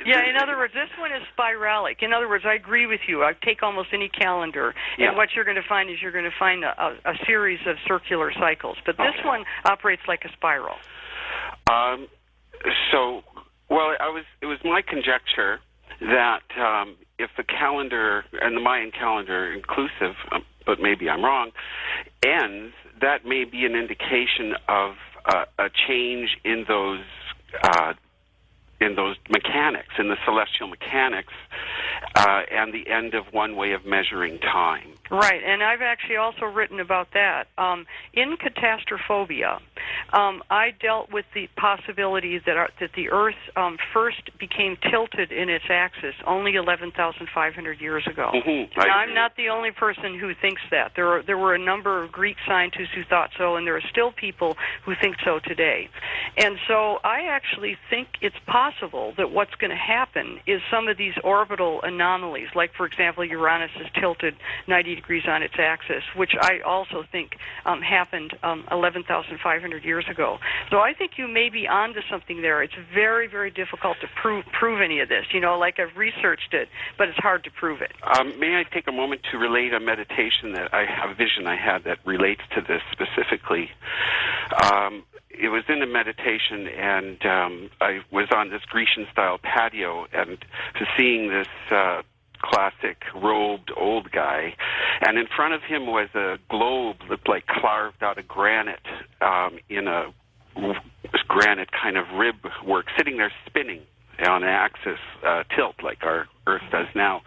Yeah, in other words, this one is spiralic. In other words, I agree with you. I take almost any calendar, and what you're going to find is you're going to find a series of circular cycles. But this one operates like a spiral. It was my conjecture that if the calendar, and the Mayan calendar inclusive, but maybe I'm wrong, ends, that may be an indication of a change in those mechanics, in the celestial mechanics, and the end of one way of measuring time. Right, and I've actually also written about that. In Catastrophobia, I dealt with the possibility that the Earth first became tilted in its axis only 11,500 years ago. Mm-hmm. Now, I'm not the only person who thinks that. There were a number of Greek scientists who thought so, and there are still people who think so today. And so I actually think it's possible that what's going to happen is some of these orbital anomalies, like, for example, Uranus is tilted 90 degrees on its axis, which I also think happened 11,500 years ago. So I think you may be onto something there. It's very, very difficult to prove any of this. Like I've researched it, but it's hard to prove it. May I take a moment to relate a meditation a vision I had that relates to this specifically? It was in a meditation, and I was on this Grecian-style patio, and seeing this classic robed old guy, and in front of him was a globe looked like carved out of granite in a granite kind of rib work, sitting there spinning on an axis tilt like our Earth does now.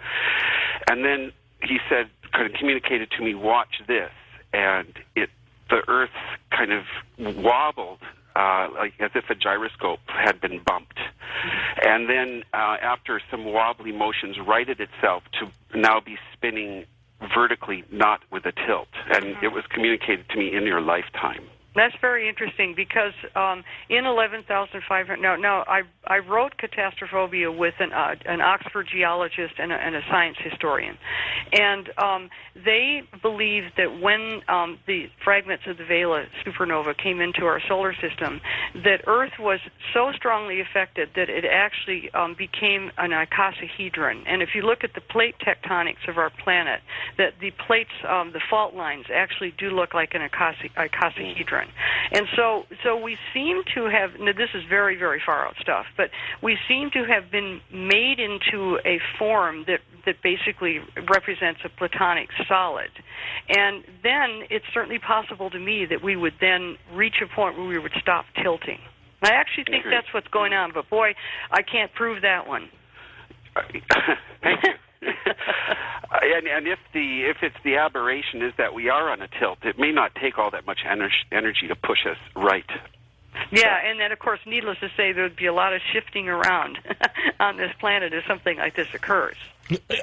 And then he said, kind of communicated to me, watch this, and the Earth kind of wobbled like as if a gyroscope had been bumped. And then after some wobbly motions, righted itself to now be spinning vertically, not with a tilt. And it was communicated to me in your lifetime. That's very interesting because in 11,500. Now I wrote Catastrophobia with an Oxford geologist and a science historian, and they believe that when the fragments of the Vela supernova came into our solar system, that Earth was so strongly affected that it actually became an icosahedron. And if you look at the plate tectonics of our planet, that the plates, the fault lines, actually do look like an icosahedron. And so we seem to have, now this is very, very far out stuff, but we seem to have been made into a form that basically represents a platonic solid. And then it's certainly possible to me that we would then reach a point where we would stop tilting. I actually think that's what's going on, but boy, I can't prove that one. Thank you. And if it's the aberration is that we are on a tilt, it may not take all that much energy to push us right. Yeah, and then, of course, needless to say, there would be a lot of shifting around on this planet as something like this occurs.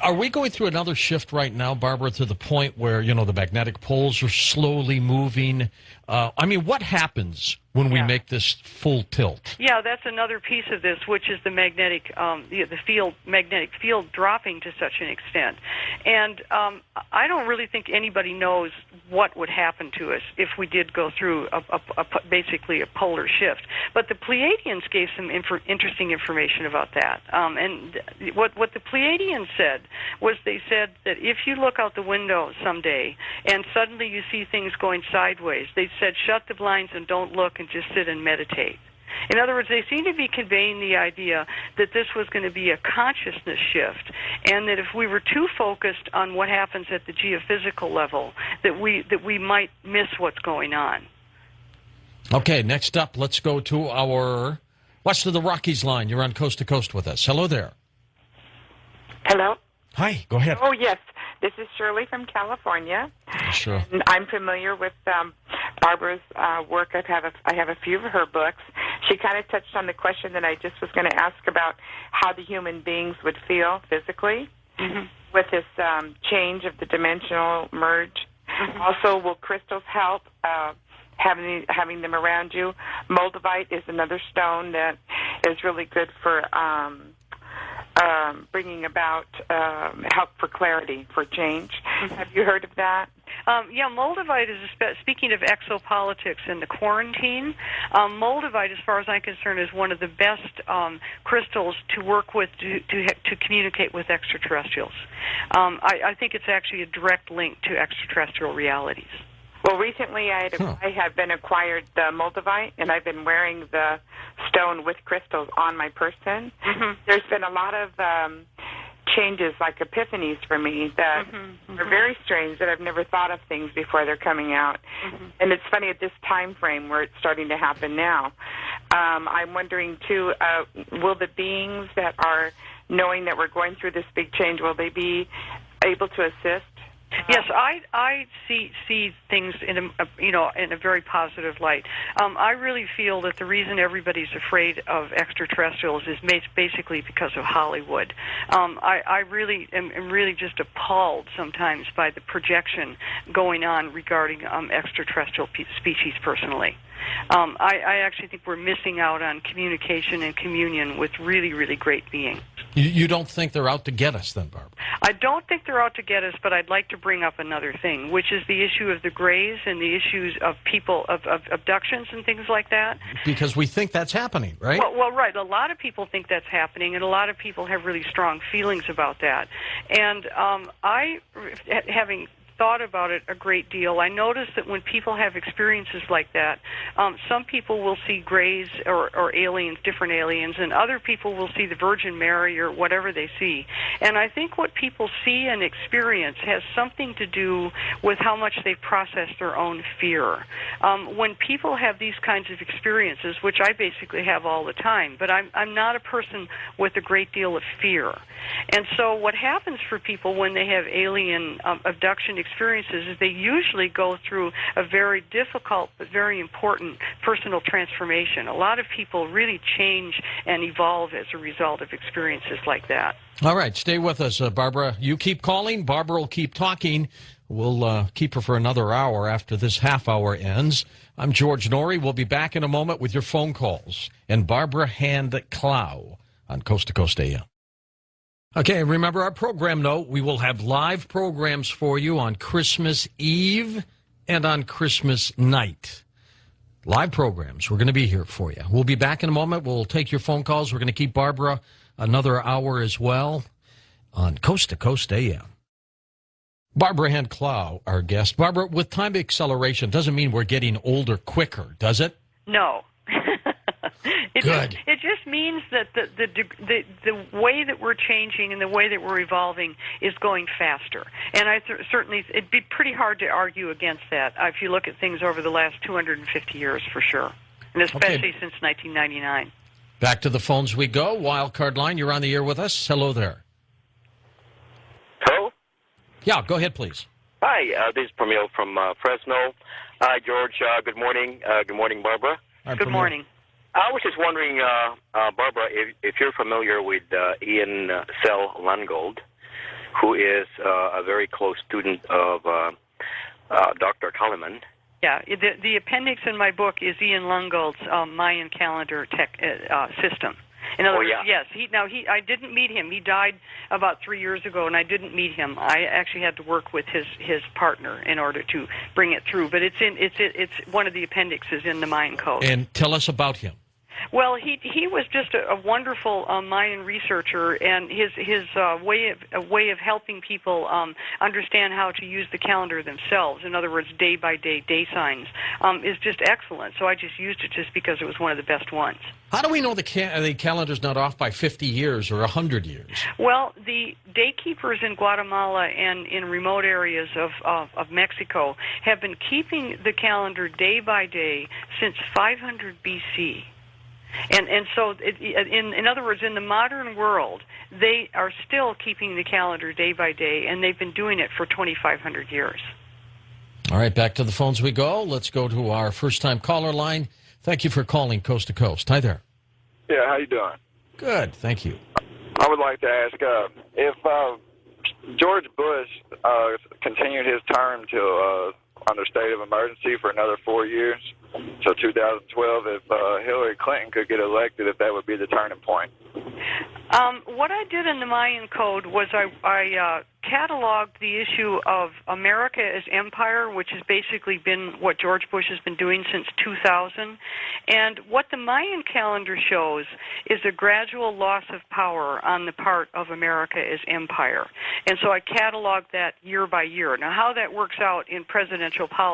Are we going through another shift right now, Barbara, to the point where, the magnetic poles are slowly moving? What happens when we make this full tilt? Yeah, that's another piece of this, which is the magnetic field dropping to such an extent. And I don't really think anybody knows what would happen to us if we did go through basically a polar shift. But the Pleiadians gave some interesting information about that. And what the Pleiadians said was they said that if you look out the window someday and suddenly you see things going sideways, they said shut the blinds and don't look and just sit and meditate. In other words, they seem to be conveying the idea that this was going to be a consciousness shift, and that if we were too focused on what happens at the geophysical level, that we might miss what's going on. Okay, next up, let's go to our West of the Rockies line. You're on Coast to Coast with us. Hello there. Hello? Hi, go ahead. Oh, yes. This is Shirley from California. Sure. And I'm familiar with Barbara's work. I have a few of her books. She kind of touched on the question that I just was going to ask about how the human beings would feel physically with this change of the dimensional merge. Also, will crystals help? Having them around you. Moldavite is another stone that is really good for bringing about help for clarity, for change. Have you heard of that? Moldavite is, speaking of exopolitics and the quarantine, Moldavite, as far as I'm concerned, is one of the best crystals to work with to communicate with extraterrestrials. I think it's actually a direct link to extraterrestrial realities. Well, recently I have been acquired the Moldavite, and I've been wearing the stone with crystals on my person. Mm-hmm. There's been a lot of changes, like epiphanies for me that are very strange, that I've never thought of things before they're coming out. Mm-hmm. And it's funny at this time frame where it's starting to happen now. I'm wondering, too, will the beings that are knowing that we're going through this big change, will they be able to assist? Yes, I see things in a very positive light. I really feel that the reason everybody's afraid of extraterrestrials is basically because of Hollywood. I really am really just appalled sometimes by the projection going on regarding extraterrestrial species personally. I actually think we're missing out on communication and communion with really, really great beings. You don't think they're out to get us then, Barbara? I don't think they're out to get us, but I'd like to bring up another thing, which is the issue of the Greys and the issues of people, of abductions and things like that. Because we think that's happening, right? Well, right. A lot of people think that's happening, and a lot of people have really strong feelings about that. And having thought about it a great deal, I notice that when people have experiences like that, some people will see Greys or aliens, different aliens, and other people will see the Virgin Mary or whatever they see. And I think what people see and experience has something to do with how much they process their own fear. When people have these kinds of experiences, which I basically have all the time, but I'm not a person with a great deal of fear. And so what happens for people when they have alien abduction experiences is they usually go through a very difficult but very important personal transformation. A lot of people really change and evolve as a result of experiences like that. All right, stay with us, Barbara. You keep calling. Barbara will keep talking. We'll keep her for another hour after this half hour ends. I'm George Norrie. We'll be back in a moment with your phone calls. And Barbara Hand Clow on Coast to Coast AM. Okay, remember our program note. We will have live programs for you on Christmas Eve and on Christmas night. Live programs. We're going to be here for you. We'll be back in a moment. We'll take your phone calls. We're going to keep Barbara another hour as well on Coast to Coast AM. Barbara Hand Clow, our guest. Barbara, with time acceleration doesn't mean we're getting older quicker, does it? No. Good. It just means that the way that we're changing and the way that we're evolving is going faster. And certainly, it'd be pretty hard to argue against that if you look at things over the last 250 years for sure, and especially since 1999. Back to the phones we go. Wildcard line, you're on the air with us. Hello there. Hello? Yeah, go ahead, please. Hi, this is Pramil from Fresno. Hi, George. Good morning. Good morning, Barbara. Good morning. I was just wondering, Barbara, if you're familiar with Ian Lungold, who is a very close student of Dr. Kaliman. Yeah, the appendix in my book is Ian Lungold's Mayan calendar system. In other words, yes. I didn't meet him. He died about 3 years ago, and I didn't meet him. I actually had to work with his partner in order to bring it through. But it's one of the appendixes in the Mayan Code. And tell us about him. Well, he was just a wonderful Mayan researcher, and his way of helping people understand how to use the calendar themselves. In other words, day by day signs is just excellent. So I just used it just because it was one of the best ones. How do we know the calendar's not off by 50 years or 100 years? Well, the daykeepers in Guatemala and in remote areas of Mexico have been keeping the calendar day by day since 500 BC. And so, in other words, in the modern world, they are still keeping the calendar day by day, and they've been doing it for 2,500 years. All right, back to the phones we go. Let's go to our first-time caller line. Thank you for calling Coast to Coast. Hi there. Yeah, how you doing? Good, thank you. I would like to ask if George Bush continued his term till under state of emergency for another 4 years, so 2012, if Hillary Clinton could get elected, if that would be the turning point. What I did in the Mayan Code was I cataloged the issue of America as empire, which has basically been what George Bush has been doing since 2000. And what the Mayan calendar shows is a gradual loss of power on the part of America as empire. And so I cataloged that year by year. Now, how that works out in presidential politics